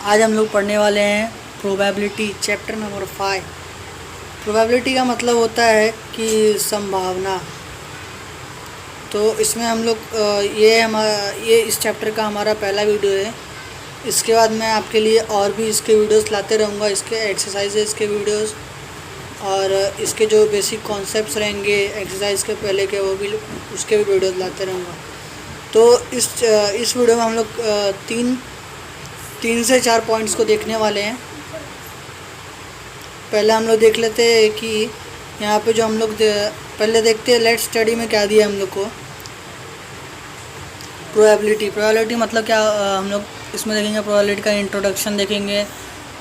आज हम लोग पढ़ने वाले हैं प्रोबेबिलिटी चैप्टर नंबर 5। प्रोबेबिलिटी का मतलब होता है कि संभावना। तो इसमें हम लोग ये इस चैप्टर का हमारा पहला वीडियो है। इसके बाद मैं आपके लिए और भी इसके वीडियोस लाते रहूँगा, इसके एक्सरसाइजेस के वीडियोस और इसके जो बेसिक कॉन्सेप्ट्स रहेंगे एक्सरसाइज के पहले के वो भी उसके भी वीडियोस लाते रहूँगा। तो इस वीडियो में हम लोग तीन से 4 पॉइंट्स को देखने वाले हैं। पहले हम लोग देख लेते हैं कि यहाँ पे जो हम लोग पहले देखते हैं लेट्स स्टडी में क्या दिया हम लोग को। प्रोबेबिलिटी मतलब क्या, हम लोग इसमें देखेंगे प्रोबेबिलिटी का इंट्रोडक्शन देखेंगे,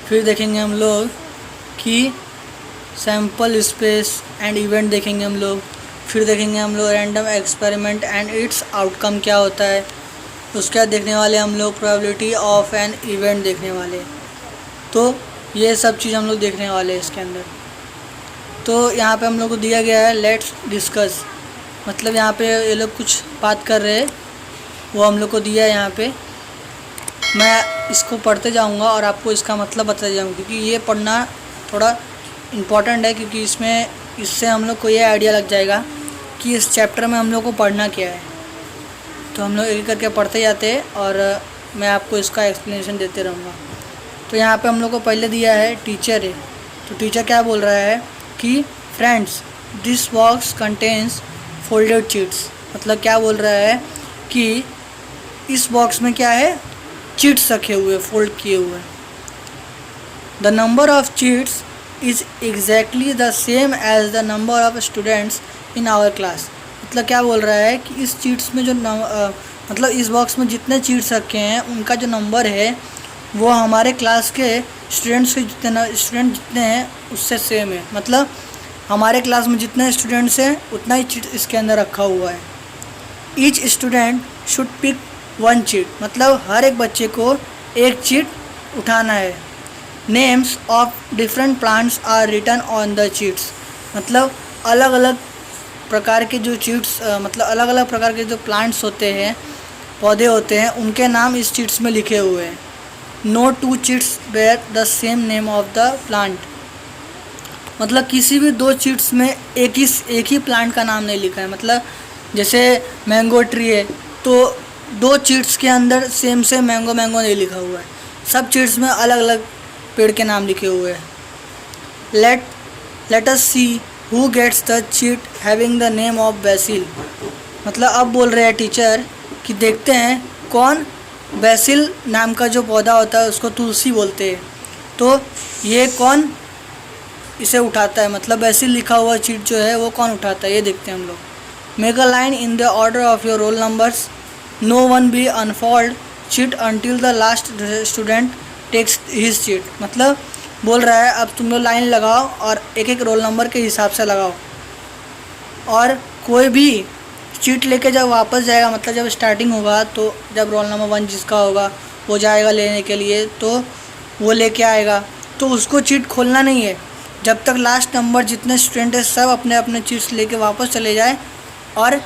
फिर देखेंगे हम लोग कि सैम्पल स्पेस एंड इवेंट देखेंगे हम लोग, फिर देखेंगे हम लोग random experiment and it's outcome क्या होता है। उसके बाद देखने वाले हम लोग प्रोबेबिलिटी ऑफ एन इवेंट देखने वाले। तो ये सब चीज़ हम लोग देखने वाले हैं इसके अंदर। तो यहाँ पे हम लोग को दिया गया है लेट्स डिस्कस, मतलब यहाँ पे ये लोग कुछ बात कर रहे हैं, वो हम लोग को दिया है। यहाँ पे मैं इसको पढ़ते जाऊँगा और आपको इसका मतलब बताते जाऊँगा, क्योंकि ये पढ़ना थोड़ा इम्पॉर्टेंट है, क्योंकि इससे हम लोग को ये आइडिया लग जाएगा कि इस चैप्टर में हम लोग को पढ़ना क्या है। तो हम लोग एक करके पढ़ते जाते हैं और मैं आपको इसका एक्सप्लेनेशन देते रहूँगा। तो यहाँ पे हम लोग को पहले दिया है टीचर है। तो टीचर क्या बोल रहा है कि friends this box contains folded cheats, मतलब क्या बोल रहा है कि इस बॉक्स में क्या है, चीट्स रखे हुए, फोल्ड किए हुए। The number of cheats is exactly the same as the number of students in our class. मतलब क्या बोल रहा है कि इस चीट्स में जो मतलब इस बॉक्स में जितने चीट्स रखे हैं उनका जो नंबर है वो हमारे क्लास के स्टूडेंट जितने हैं उससे सेम है। मतलब हमारे क्लास में जितने स्टूडेंट्स हैं उतना ही चीट इसके अंदर रखा हुआ है। Each student should pick 1 cheat, मतलब हर एक बच्चे को एक चीट उठाना है। Names of different plants are written on the cheats, मतलब अलग अलग प्रकार के जो चीट्स मतलब अलग अलग प्रकार के जो प्लांट्स होते हैं, पौधे होते हैं, उनके नाम इस चीट्स में लिखे हुए हैं। No 2 cheats bear the same name of the plant, मतलब किसी भी 2 चीट्स में एक ही प्लांट का नाम नहीं लिखा है। मतलब जैसे मैंगो ट्री है तो 2 चीट्स के अंदर सेम मैंगो नहीं लिखा हुआ है, सब चीट्स में अलग अलग पेड़ के नाम लिखे हुए हैं। Let us see who gets the cheat having the name of basil, मतलब अब बोल रहे हैं टीचर कि देखते हैं कौन बेसिल नाम का जो पौधा होता है उसको तुलसी बोलते हैं, तो ये कौन इसे उठाता है, मतलब बेसिल लिखा हुआ चीट जो है वो कौन उठाता है, ये देखते हैं हम लोग। Make a line in the order of your roll numbers, no one be unfold cheat until the last student takes his cheat, मतलब बोल रहा है अब तुम लोग लाइन लगाओ और एक एक रोल नंबर के हिसाब से लगाओ, और कोई भी चीट लेके जब वापस जाएगा, मतलब जब स्टार्टिंग होगा तो जब रोल नंबर 1 जिसका होगा वो जाएगा लेने के लिए, तो वो लेके आएगा, तो उसको चीट खोलना नहीं है जब तक लास्ट नंबर जितने स्टूडेंट है सब अपने अपने चीट्स लेके वापस चले जाए, और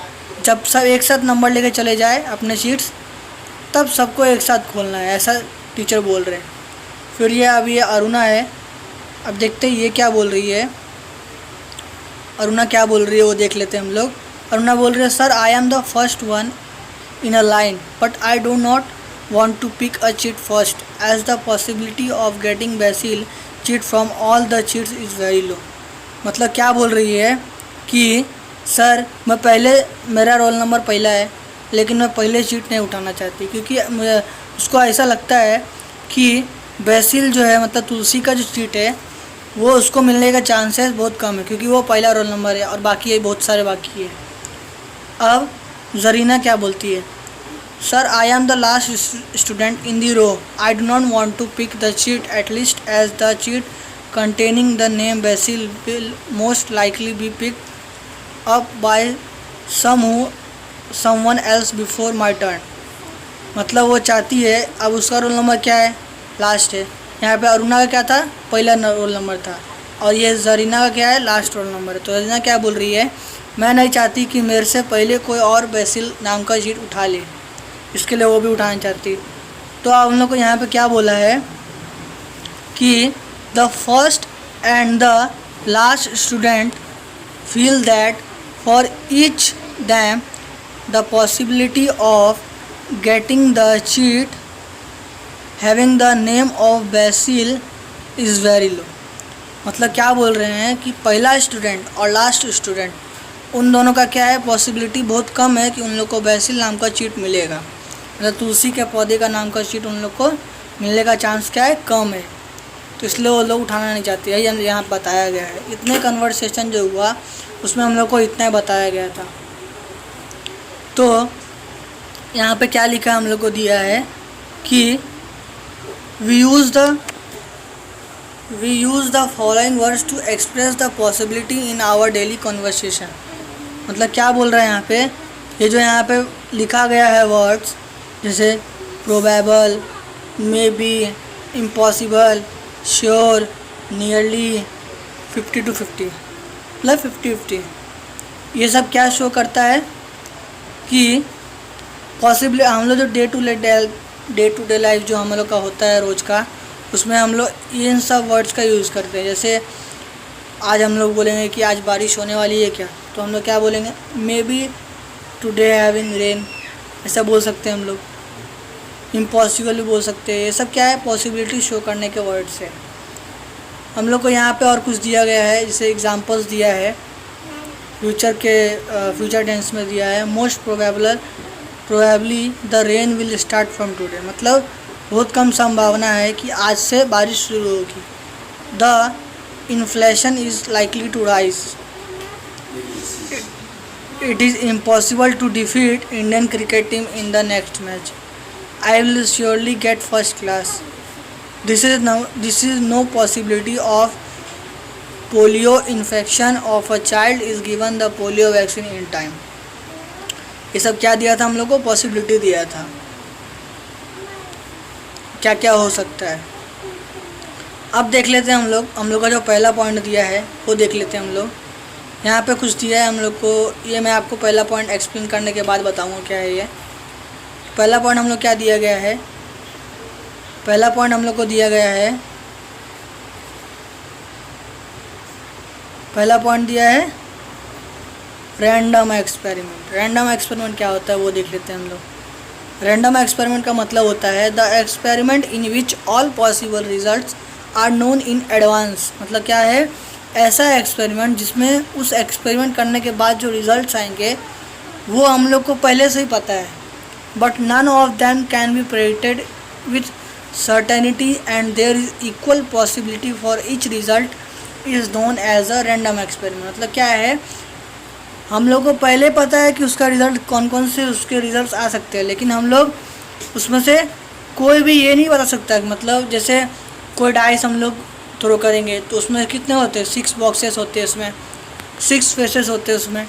जब सब एक साथ नंबर लेके चले जाए अपने चीट्स तब सबको एक साथ खोलना है, ऐसा टीचर बोल रहे हैं। फिर ये अरुणा है, अब देखते हैं ये क्या बोल रही है। अरुणा क्या बोल रही है वो देख लेते हैं हम लोग। अरुणा बोल रही है sir I am the first one in a line but I do not want to pick a cheat first as the possibility of getting basil cheat from all the cheats is very low. मतलब क्या बोल रही है कि sir मेरा roll number पहला है लेकिन मैं पहले चीट नहीं उठाना चाहती, क्योंकि उसको ऐसा लगता है कि बेसिल जो है मतलब तुलसी का जो चीट है वो उसको मिलने का चांसेस बहुत कम है, क्योंकि वो पहला रोल नंबर है और बाकी बहुत सारे बाकी है। अब जरीना क्या बोलती है, sir I am the last student in the row, I do not want to pick the cheat at least as the cheat containing the name basil will most likely be picked up by someone else before my turn. मतलब वो चाहती है, अब उसका roll number क्या है, last है। यहाँ पे अरुणा का क्या था, पहला रोल नंबर था, और ये जरीना का क्या है, लास्ट रोल नंबर है। तो जरीना क्या बोल रही है, मैं नहीं चाहती कि मेरे से पहले कोई और बेसिल नाम का चीट उठा ले, इसके लिए वो भी उठाना चाहती। तो अब हम लोग को यहाँ पे क्या बोला है कि the first and the last student feel that for each them the possibility of getting the cheat having the name of BECIL is very low. मतलब क्या बोल रहे हैं कि पहला स्टूडेंट और लास्ट स्टूडेंट उन दोनों का क्या है, पॉसिबिलिटी बहुत कम है कि उन लोग को बेसिल नाम का चीट मिलेगा। मतलब तुलसी के पौधे का नाम का चीट उन लोग को मिलने का चांस क्या है, कम है। तो इसलिए वो लोग उठाना नहीं चाहते हैं, यहाँ बताया गया है। इतने कन्वर्सेशन जो हुआ उसमें हम लोग को इतना बताया गया था। तो यहाँ पे क्या लिखा हम लोग को दिया है कि we use the following words to express the possibility in our daily conversation. मतलब क्या बोल रहा है यहाँ पे, ये जो यहाँ पे लिखा गया है वर्ड्स, जैसे probable, may be, impossible, sure, nearly, 50-50, मतलब 50-50, ये सब क्या शो करता है कि पॉसिबली हम लोग जो डे टू डे लाइफ जो हम लोग का होता है रोज़ का, उसमें हम लोग इन सब वर्ड्स का यूज़ करते हैं। जैसे आज हम लोग बोलेंगे कि आज बारिश होने वाली है क्या, तो हम लोग क्या बोलेंगे, may be today having rain, ऐसा बोल सकते हैं हम लोग। इम्पॉसिबल भी बोल सकते हैं। ये सब क्या है, पॉसिबिलिटी शो करने के वर्ड्स है। हम लोग को यहाँ पे और कुछ दिया गया है, जैसे एग्जांपल्स दिया है फ्यूचर टेंस में दिया है। Most probably the rain will start from today, मतलब बहुत कम संभावना है कि आज से बारिश शुरू होगी। The inflation is likely to rise, it is impossible to defeat Indian cricket team in the next match, I will surely get first class, this is no possibility of polio infection of a child is given the polio vaccine in time. ये सब क्या दिया था हम लोग को, possibility दिया था, क्या क्या हो सकता है। अब देख लेते हैं हम लोग का जो पहला पॉइंट दिया है वो देख लेते हैं हम लोग। यहाँ पे कुछ दिया है हम लोग को, ये मैं आपको पहला पॉइंट एक्सप्लेन करने के बाद बताऊँगा क्या है ये। पहला पॉइंट हम लोग क्या दिया गया है, पहला पॉइंट हम लोग को दिया गया है, पहला पॉइंट दिया है रैंडम एक्सपेरिमेंट। रैंडम एक्सपेरिमेंट क्या होता है वो देख लेते हैं हम लोग। रैंडम एक्सपेरिमेंट का मतलब होता है the experiment in which all possible results are known in advance. मतलब क्या है, ऐसा एक्सपेरिमेंट जिसमें उस एक्सपेरिमेंट करने के बाद जो रिजल्ट्स आएंगे वो हम लोग को पहले से ही पता है, but none of them can be predicted with certainty and there is equal possibility for each result is known as a random experiment. मतलब क्या है, हम लोग को पहले पता है कि उसका रिज़ल्ट कौन कौन से उसके रिज़ल्ट्स आ सकते हैं, लेकिन हम लोग उसमें से कोई भी ये नहीं बता सकता। मतलब जैसे कोई डाइस हम लोग थ्रो करेंगे तो उसमें कितने होते हैं, 6 बॉक्सेस होते हैं, उसमें 6 फेसेस होते हैं उसमें।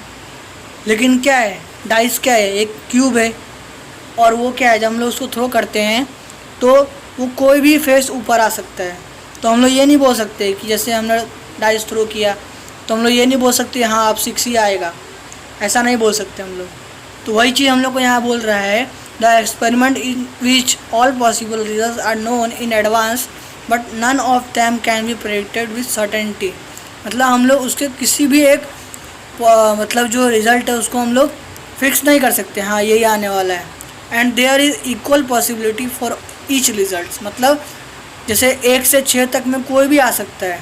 लेकिन क्या है, डाइस क्या है, एक क्यूब है, और वो क्या है, जब हम लोग उसको थ्रो करते हैं तो वो कोई भी फेस ऊपर आ सकता है। तो हम लोग ये नहीं बोल सकते कि जैसे हमने डाइस थ्रो किया तो हम लोग ये नहीं बोल सकते हाँ अब 6 ही आएगा, ऐसा नहीं बोल सकते हम लोग। तो वही चीज़ हम लोग को यहाँ बोल रहा है, the experiment in which all possible results are known in advance but none of them can be predicted with certainty. मतलब हम लोग उसके किसी भी एक मतलब जो रिज़ल्ट है उसको हम लोग फिक्स नहीं कर सकते, हाँ यही आने वाला है। And there is equal possibility for each result. मतलब जैसे 1 से 6 तक में कोई भी आ सकता है,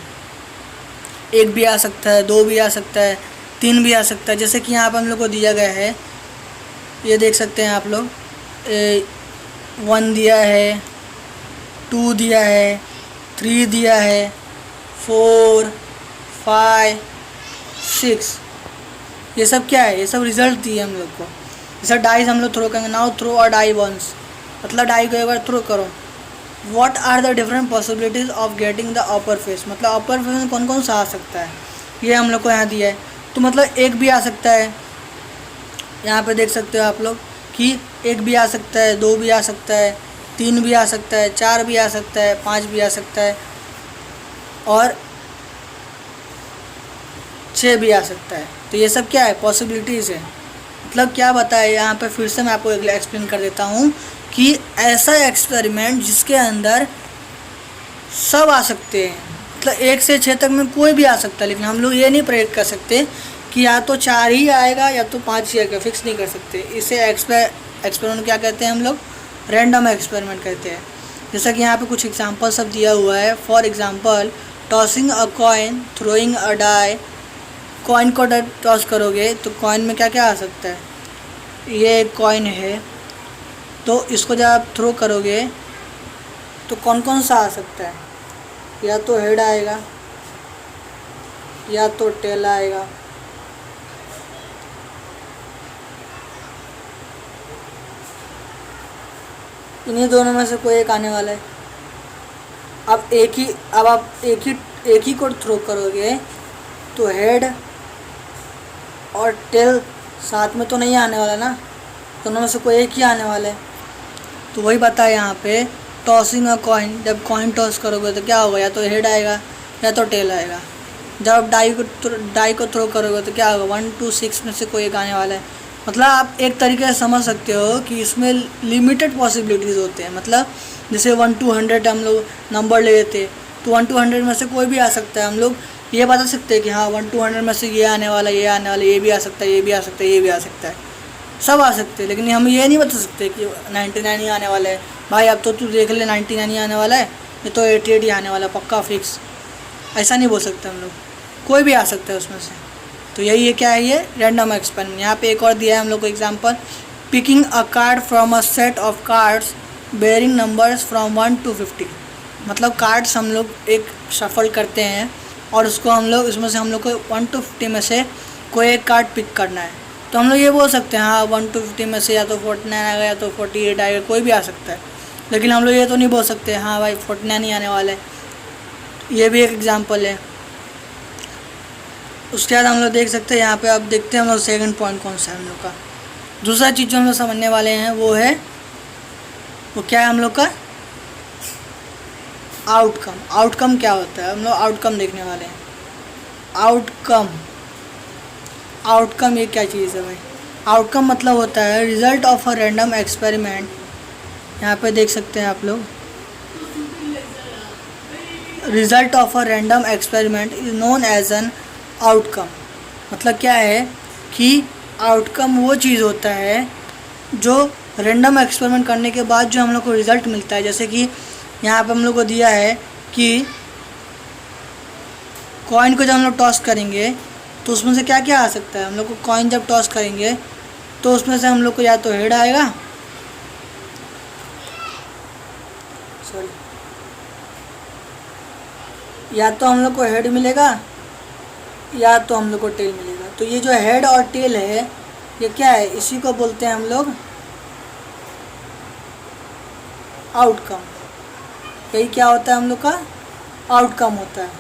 1 भी आ सकता है, 2 भी आ सकता है, 3 भी आ सकता है। जैसे कि यहाँ पर हम लोग को दिया गया है, ये देख सकते हैं आप लोग, 1 दिया है, 2 दिया है, 3 दिया है, 4, 5, 6, ये सब क्या है, ये सब रिजल्ट दिए हम लोग को। जैसे डाइस हम लोग थ्रो करेंगे, now throw a die once, मतलब डाई को एक बार थ्रो करो। What are the different possibilities of getting the upper face, मतलब अपर फेस में कौन कौन सा आ सकता है, ये हम लोग को यहाँ दिया है। तो मतलब 1 भी आ सकता है, यहाँ पे देख सकते हो आप लोग कि 1 भी आ सकता है, 2 भी आ सकता है, 3 भी आ सकता है, 4 भी आ सकता है, 5 भी आ सकता है और 6 भी आ सकता है। तो ये सब क्या है, पॉसिबिलिटीज़ है। मतलब क्या बताए यहाँ पे, फिर से मैं आपको एक्सप्लेन कर देता हूँ कि ऐसा एक्सपेरिमेंट जिसके अंदर सब आ सकते हैं, मतलब 1 से 6 तक में कोई भी आ सकता है, लेकिन हम लोग ये नहीं प्रेडिक्ट कर सकते कि या तो 4 ही आएगा या तो 5 ही आएगा, फिक्स नहीं कर सकते। इसे एक्सपेरिमेंट क्या कहते हैं हम लोग? रैंडम एक्सपेरिमेंट कहते हैं। जैसा कि यहाँ पे कुछ एग्जांपल सब दिया हुआ है। For example, tossing a coin, throwing a die. Coin को टॉस करोगे तो कॉइन में क्या क्या आ सकता है? ये एक कॉइन है, तो इसको जब आप थ्रो करोगे तो कौन कौन सा आ सकता है? या तो हेड आएगा या तो टेल आएगा। इन्हीं दोनों में से कोई एक आने वाला है। अब आप एक ही को थ्रो करोगे तो हेड और टेल साथ में तो नहीं आने वाला ना, दोनों में से कोई एक ही आने वाला है। तो वही बताया यहाँ पे, टॉसिंग अ कॉइन, जब कॉइन टॉस करोगे तो क्या होगा? या तो हेड आएगा या तो टेल आएगा। जब आप डाई को थ्रो करोगे तो क्या होगा? 1 to 6 में से कोई एक आने वाला है। मतलब आप एक तरीके से समझ सकते हो कि इसमें लिमिटेड पॉसिबिलिटीज़ होते हैं। मतलब जैसे 1 to 100 हम लोग नंबर ले लेते, तो 1 to 100 में से कोई भी आ सकता है। हम लोग ये बता सकते हैं कि हाँ 1 to 100 में से ये आने वाला, ये आने वाला, ये भी आ सकता है, ये भी आ सकता है, ये भी आ सकता है, सब आ सकते हैं। लेकिन हम ये नहीं बता सकते कि 99 ही आने वाला है। भाई अब तो तू देख ले 99 ही आने वाला है, ये तो 88 ही आने वाला पक्का फिक्स, ऐसा नहीं बोल सकते हम लोग। कोई भी आ सकता है उसमें से। तो यही है, क्या है ये? Random experiment. यहाँ पे एक और दिया है हम लोग को example, picking a card from a set of cards bearing numbers from 1 to 50। मतलब कार्ड्स हम लोग एक शफल करते हैं और उसको हम लोग इसमें से हम लोग को 1 to 50 में से कोई एक कार्ड पिक करना है। तो हम लोग ये बोल सकते हैं हाँ 1 to 50 में से या तो 49 आएगा या तो 48 आएगा, कोई भी आ सकता है। लेकिन हम लोग ये तो नहीं बोल सकते हाँ भाई 49 ही आने वाला है। ये भी एक एग्जांपल है। उसके बाद हम लोग देख सकते हैं यहाँ पे, अब देखते हैं हम लोग सेकंड पॉइंट कौन सा है हम लोग का। दूसरा चीज़ जो हम लोग समझने वाले हैं वो क्या है हम लोग का? आउटकम। आउटकम क्या होता है? हम लोग आउटकम देखने वाले हैं। आउटकम ये क्या चीज़ है भाई? आउटकम मतलब होता है result of a random experiment. यहाँ पे देख सकते हैं आप लोग, result of a random experiment is known as an outcome. मतलब क्या है कि आउटकम वो चीज़ होता है जो रैंडम एक्सपेरिमेंट करने के बाद जो हम लोग को रिज़ल्ट मिलता है। जैसे कि यहाँ पे हम लोग को दिया है कि कॉइन को जब हम लोग टॉस करेंगे तो उसमें से क्या क्या आ सकता है? हम लोग को कॉइन जब टॉस करेंगे तो उसमें से हम लोग को या तो हेड आएगा, या तो हम लोग को हेड मिलेगा या तो हम लोग को टेल मिलेगा। तो ये जो हेड और टेल है ये क्या है? इसी को बोलते हैं हम लोग आउटकम। यही क्या होता है हम लोग का? आउटकम होता है।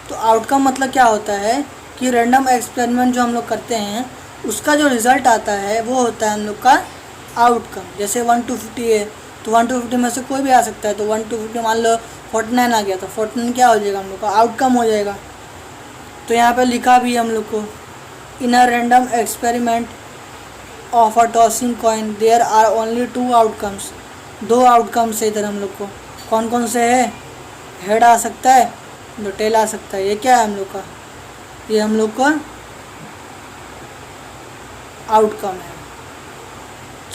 तो आउटकम मतलब क्या होता है कि रैंडम एक्सपेरिमेंट जो हम लोग करते हैं उसका जो रिज़ल्ट आता है वो होता है हम लोग का आउटकम। जैसे 1 to 50 है तो 1 to 50 में से कोई भी आ सकता है। तो 1 to 50 मान लो 49 आ गया तो 49 क्या हो जाएगा? हम लोग का आउटकम हो जाएगा। तो यहाँ पे लिखा भी हम लोग को, in a random experiment of a tossing coin there are only 2 outcomes. 2 outcomes है इधर हम लोग को। कौन कौन से है? हेड आ सकता है, जो टेल आ सकता है। ये क्या है हम लोग का? ये हम लोग का आउटकम है।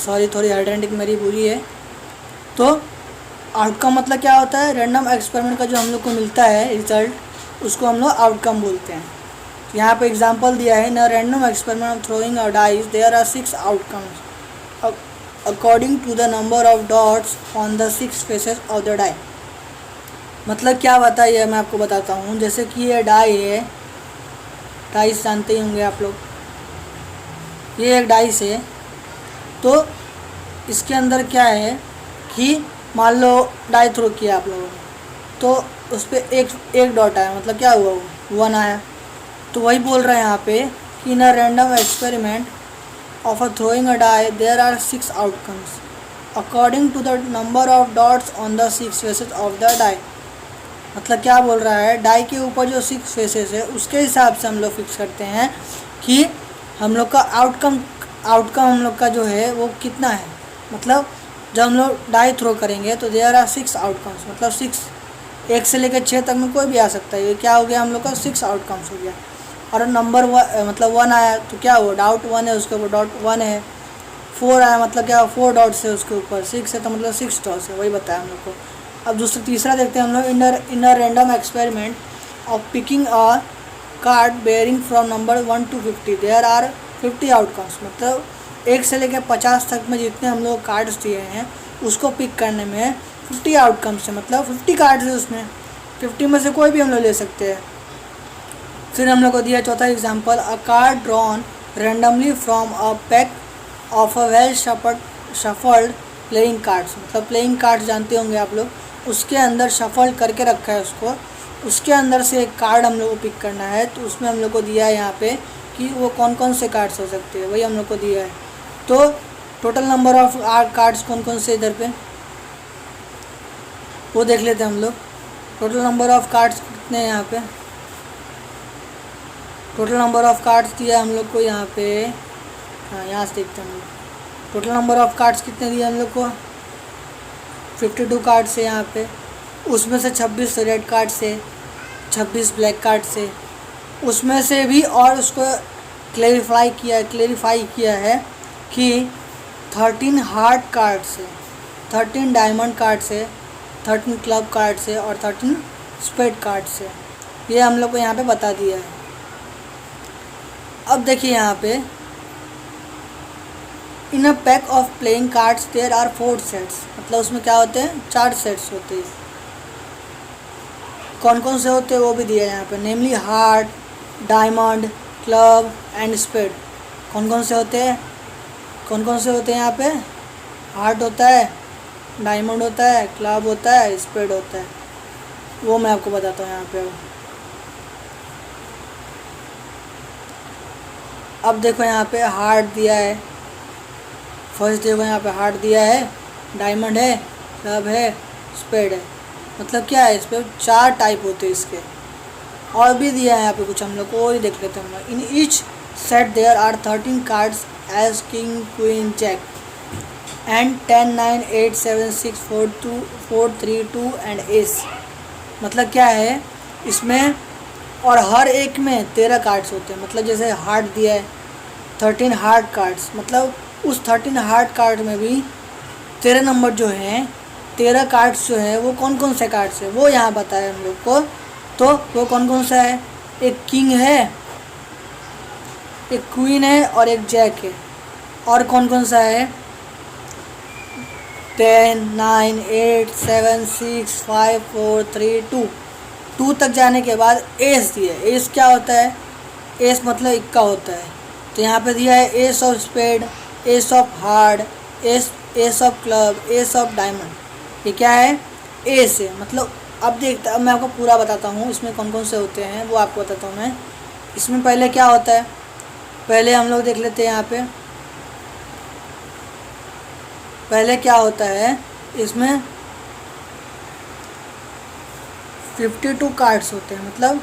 सॉरी, थोड़ी हैंडराइटिंग मेरी बुरी है। तो आउटकम मतलब क्या होता है? रैंडम एक्सपेरिमेंट का जो हम लोग को मिलता है रिजल्ट, उसको हम लोग आउटकम बोलते हैं। यहाँ पे एग्जांपल दिया है, in a random experiment of throwing a dice there are 6 outcomes according to the number of dots on the 6 faces of the die. मतलब क्या बताइए, मैं आपको बताता हूँ। जैसे कि ये डाई है, डाइस जानते ही होंगे आप लोग, ये एक डाइस है। तो इसके अंदर क्या है कि मान लो डाई थ्रो किया आप लोगों ने, तो उस पर एक डॉट आया, मतलब क्या हुआ? वो 1 आया। तो वही बोल रहे हैं यहाँ पे कि in a random experiment of a throwing a die there are 6 outcomes according to the number of dots on the 6 faces of the die. मतलब क्या बोल रहा है? डाई के ऊपर जो 6 फेसेस है उसके हिसाब से हम लोग फिक्स करते हैं कि हम लोग का आउटकम हम लोग का जो है वो कितना है। मतलब जब हम लोग डाई थ्रो करेंगे तो देयर आर 6 आउटकम्स, मतलब 6, 1 से लेकर 6 तक में कोई भी आ सकता है। ये क्या हो गया हम लोग का 6 आउटकम्स हो गया। और नंबर मतलब 1 आया तो क्या हुआ, डाउट 1 है उसके ऊपर डॉट 1 है। 4 आया मतलब क्या 4 डॉट्स है उसके ऊपर, 6 है तो मतलब 6 डॉट्स है, वही बताया हम लोग को। अब तीसरा देखते हैं हम लोग, in a random experiment of picking a card bearing from number 1 to 50 there are 50 outcomes, मतलब 1 से लेकर 50 तक में जितने हम लोग कार्ड्स दिए हैं उसको पिक करने में 50 आउटकम्स है, मतलब 50 कार्ड्स है उसमें, 50 में से कोई भी हम लोग ले सकते हैं। फिर हम लोग को दिया चौथा example, a card drawn randomly from a pack of a well shuffled playing cards, मतलब प्लेइंग कार्ड्स जानते होंगे आप लोग, उसके अंदर शफल करके रखा है उसको, उसके अंदर से एक कार्ड हम लोग को पिक करना है। तो उसमें हम लोग को दिया है यहाँ पे कि वो कौन कौन से कार्ड्स हो सकते हैं, वही हम लोग को दिया है। तो टोटल नंबर ऑफ कार्ड्स कौन कौन से इधर पे वो देख लेते हैं हम लोग। टोटल नंबर ऑफ कार्ड्स कितने हैं यहाँ पे, टोटल नंबर ऑफ कार्ड्स दिया हम लोग को यहाँ पे, हाँ यहाँ से देखते हैं हम लोग। टोटल नंबर ऑफ कार्ड्स कितने दिए हम लोग को, 52 कार्ड्स है यहाँ पे। उसमें से 26 रेड कार्ड से, 26 ब्लैक कार्ड से, उसमें से भी और उसको क्लेरिफाई किया है कि 13 हार्ट कार्ड से, 13 डायमंड कार्ड से, 13 क्लब कार्ड से और 13 स्पेड कार्ड से, ये हम लोग को यहाँ पे बता दिया है। अब देखिए यहाँ पे, in a pack of playing cards there are 4 sets, मतलब उसमें क्या होते हैं 4 सेट्स होते हैं। कौन कौन से होते हैं वो भी दिया है यहाँ पे, namely heart, diamond, club and spade. कौन कौन से होते हैं यहाँ पे, हार्ट होता है, डायमंड होता है, क्लब होता है, स्पेड होता है, वो मैं आपको बताता हूँ यहाँ पे। अब देखो यहाँ पे हार्ट दिया है, फर्स्ट देखो यहाँ पे हार्ट दिया है, डायमंड है, क्लब है, स्पेड है, मतलब क्या है इस पर 4 टाइप होते हैं इसके। और भी दिया है यहाँ पे कुछ हम लोग को, और ही देख लेते हैं हम लोग। In each set there are 13 cards as king, queen, jack and 10, 9, 8, 7, 6, 4, 2, 4, 3, 2 and S, मतलब क्या है इसमें, और हर एक में 13 कार्ड्स होते हैं। मतलब जैसे हार्ट दिया है 13 हार्ट कार्ड्स, मतलब उस 13 हार्ट कार्ड में भी 13 नंबर जो हैं, 13 कार्ड्स जो हैं वो कौन कौन से कार्ड्स हैं वो यहाँ बताया हम लोग को। तो वो कौन कौन सा है, एक किंग है, एक क्वीन है और एक जैक है। और कौन कौन सा है, 10, 9, 8, 7, 6, 5, 4, 3, 2 तक जाने के बाद एस दिया है। एस क्या होता है, एस मतलब इक्का होता है। तो यहाँ पे दिया है ace of spade, ace of heart, ace of club, ace of diamond. ये क्या है, एस है। मतलब अब मैं आपको पूरा बताता हूँ इसमें कौन कौन से होते हैं, वो आपको बताता हूँ मैं। इसमें पहले क्या होता है, पहले हम लोग देख लेते हैं यहाँ पे। पहले क्या होता है इसमें 52 कार्ड्स होते हैं, मतलब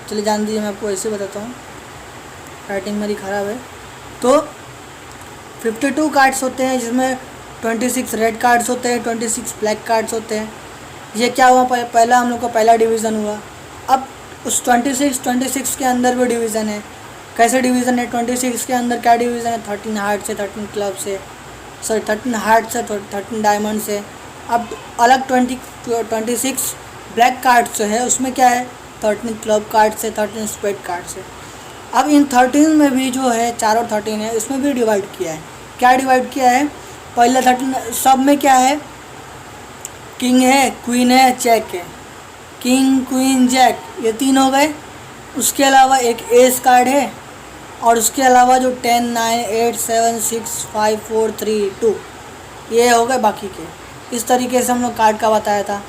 चलिए जान दीजिए, मैं आपको ऐसे बताता हूँ, राइटिंग मेरी ख़राब है। तो 52 कार्ड्स होते हैं जिसमें 26 रेड कार्ड्स होते हैं, 26 ब्लैक कार्ड्स होते हैं। ये क्या हुआ, पहला हम लोग का पहला डिवीज़न हुआ। अब उस 26 के अंदर भी डिवीज़न है। कैसे डिवीज़न है, 26 के अंदर क्या डिवीज़न है, 13 हार्ट से, 13 क्लब से, सॉरी 13 हार्ट से, 13 डायमंड से। अब अलग 26 ब्लैक कार्ड्स जो है उसमें क्या है, 13 क्लब कार्ड से, 13 स्पेड कार्ड से। अब इन 13 में भी जो है 4 और 13 है, इसमें भी डिवाइड किया है। क्या डिवाइड किया है, पहले 13 सब में क्या है, किंग है, क्वीन है, जैक है। किंग, क्वीन, जैक ये 3 हो गए। उसके अलावा एक एस कार्ड है और उसके अलावा जो 10, 9, 8, 7, 6, 5, 4, 3, 2 ये हो गए बाकी के। इस तरीके से हम लोग कार्ड का बताया था।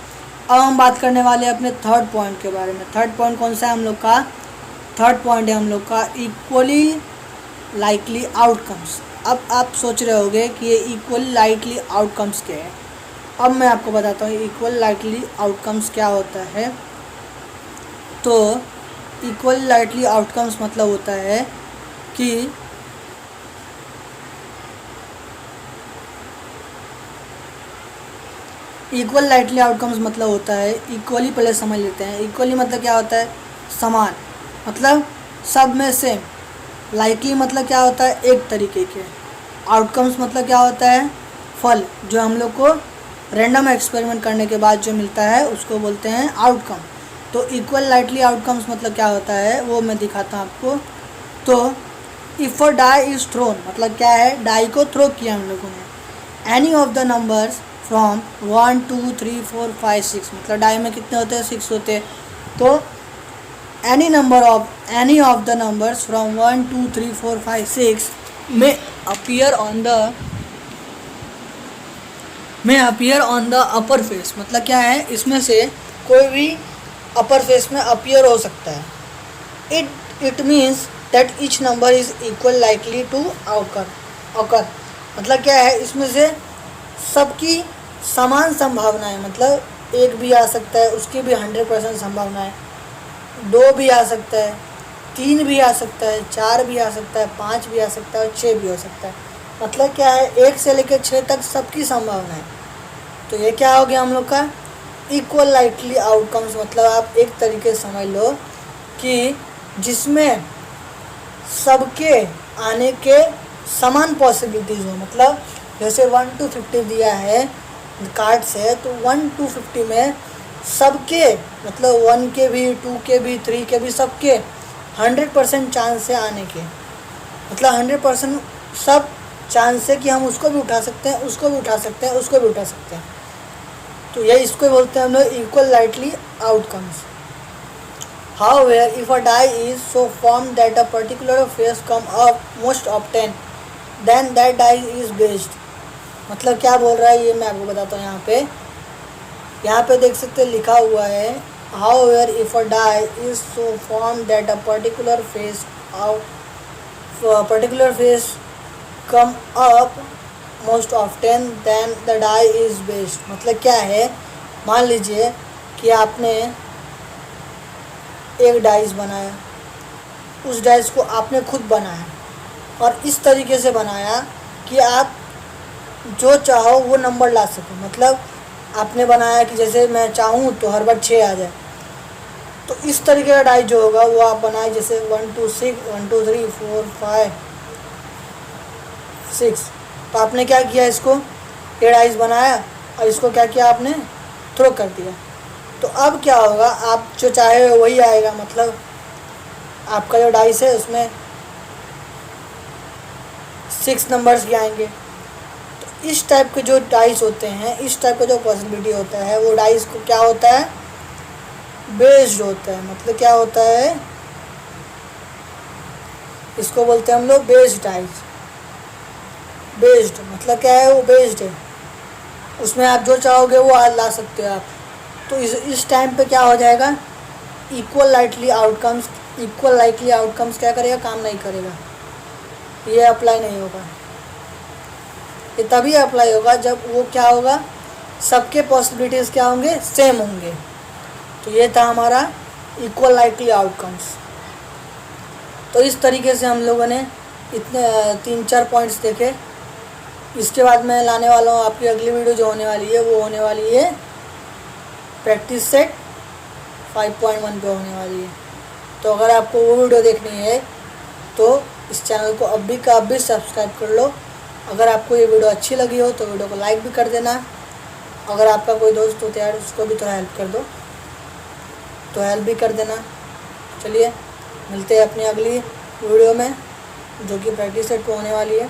अब हम बात करने वाले हैं अपने थर्ड पॉइंट के बारे में। थर्ड पॉइंट कौन सा है हम लोग का, थर्ड पॉइंट है हम लोग का इक्वली लाइकली आउटकम्स। अब आप सोच रहे होंगे कि ये इक्वली लाइकली आउटकम्स क्या है। अब मैं आपको बताता हूँ इक्वल लाइकली आउटकम्स क्या होता है। तो इक्वल लाइकली आउटकम्स मतलब होता है कि इक्वल लाइटली आउटकम्स मतलब होता है इक्वली, पहले समझ लेते हैं। इक्वली मतलब क्या होता है, समान, मतलब सब में सेम। लाइकली मतलब क्या होता है, एक तरीके के। आउटकम्स मतलब क्या होता है, फल, जो हम लोग को रैंडम एक्सपेरिमेंट करने के बाद जो मिलता है उसको बोलते हैं आउटकम। तो इक्वल लाइटली आउटकम्स मतलब क्या होता है वो मैं दिखाता हूँ आपको। तो if a die is thrown मतलब क्या है, डाई को थ्रो किया हम लोगों ने। Any of the numbers from 1 2 3 4 5 6 मतलब डाई में कितने होते हैं, 6 होते हैं। तो any of the numbers from 1 2 3 4 5 6 may appear on the upper face मतलब क्या है, इसमें से कोई भी अपर फेस में अपीयर हो सकता है। It means that each number is equal likely to occur मतलब क्या है, इसमें से सबकी समान संभावना है। मतलब एक भी आ सकता है, उसकी भी 100% संभावना है। 2 भी आ सकता है, 3 भी आ सकता है, 4 भी आ सकता है, 5 भी आ सकता है और 6 भी हो सकता है। मतलब क्या है, 1 से लेकर 6 तक सबकी संभावना है। तो ये क्या हो गया हम लोग का इक्वल लाइकली आउटकम्स। मतलब आप एक तरीके से समझ लो कि जिसमें सबके आने के समान पॉसिबिलिटीज़ हो। मतलब जैसे 1 to 50 दिया है कार्ड से, तो 1 to 50 में सबके मतलब 1 के भी, 2 के भी, 3 के भी, सबके 100% चांस है आने के। मतलब 100% सब चांस है कि हम उसको भी उठा सकते हैं, उसको भी उठा सकते हैं, उसको भी उठा सकते हैं। तो ये इसको बोलते हैं हम लोग equal lightly outcomes. However, if a die is so formed that a particular phase come up most often, then that die is based। मतलब क्या बोल रहा है ये मैं आपको बताता हूँ। यहाँ पे देख सकते हैं लिखा हुआ है however if a die is so formed that a particular phase come up most often then the die is based। मतलब क्या है, मान लीजिए कि आपने एक डाइस बनाया, उस डाइस को आपने खुद बनाया और इस तरीके से बनाया कि आप जो चाहो वो नंबर ला सको। मतलब आपने बनाया कि जैसे मैं चाहूँ तो हर बार 6 आ जाए। तो इस तरीके का डाइस जो होगा वो आप बनाए, जैसे 1 2 6 1 2 3 4 5 6। तो आपने क्या किया, इसको ये डाइस बनाया और इसको क्या किया, आपने थ्रो कर दिया। तो अब क्या होगा, आप जो चाहे वही आएगा। मतलब आपका जो डाइस है उसमें 6 नंबर्स के आएंगे। तो इस टाइप के जो डाइस होते हैं, इस टाइप का जो पॉसिबिलिटी होता है, वो डाइस को क्या होता है, बेस्ड होता है। मतलब क्या होता है, इसको बोलते हैं हम लोग बेस्ड डाइस। बेस्ड मतलब क्या है, वो बेस्ड है, उसमें आप जो चाहोगे वो ला सकते हो आप। तो इस टाइम पे क्या हो जाएगा, इक्वल लाइकली आउटकम्स क्या करेगा, काम नहीं करेगा। ये अप्लाई नहीं होगा। ये तभी अप्लाई होगा जब वो क्या होगा, सबके पॉसिबिलिटीज़ क्या होंगे, सेम होंगे। तो ये था हमारा इक्वल लाइकली आउटकम्स। तो इस तरीके से हम लोगों ने इतने 3-4 पॉइंट्स देखे। इसके बाद मैं लाने वाला हूँ आपकी अगली वीडियो जो होने वाली है, वो होने वाली है प्रैक्टिस सेट 5.1 पे होने वाली है। तो अगर आपको वो वीडियो देखनी है तो इस चैनल को अभी का अभी सब्सक्राइब कर लो। अगर आपको ये वीडियो अच्छी लगी हो तो वीडियो को लाइक भी कर देना। अगर आपका कोई दोस्त हो तो यार उसको भी थोड़ा हेल्प कर दो, तो हेल्प भी कर देना। चलिए मिलते हैं अपनी अगली वीडियो में जो कि प्रैक्टिस सेट पे होने वाली है।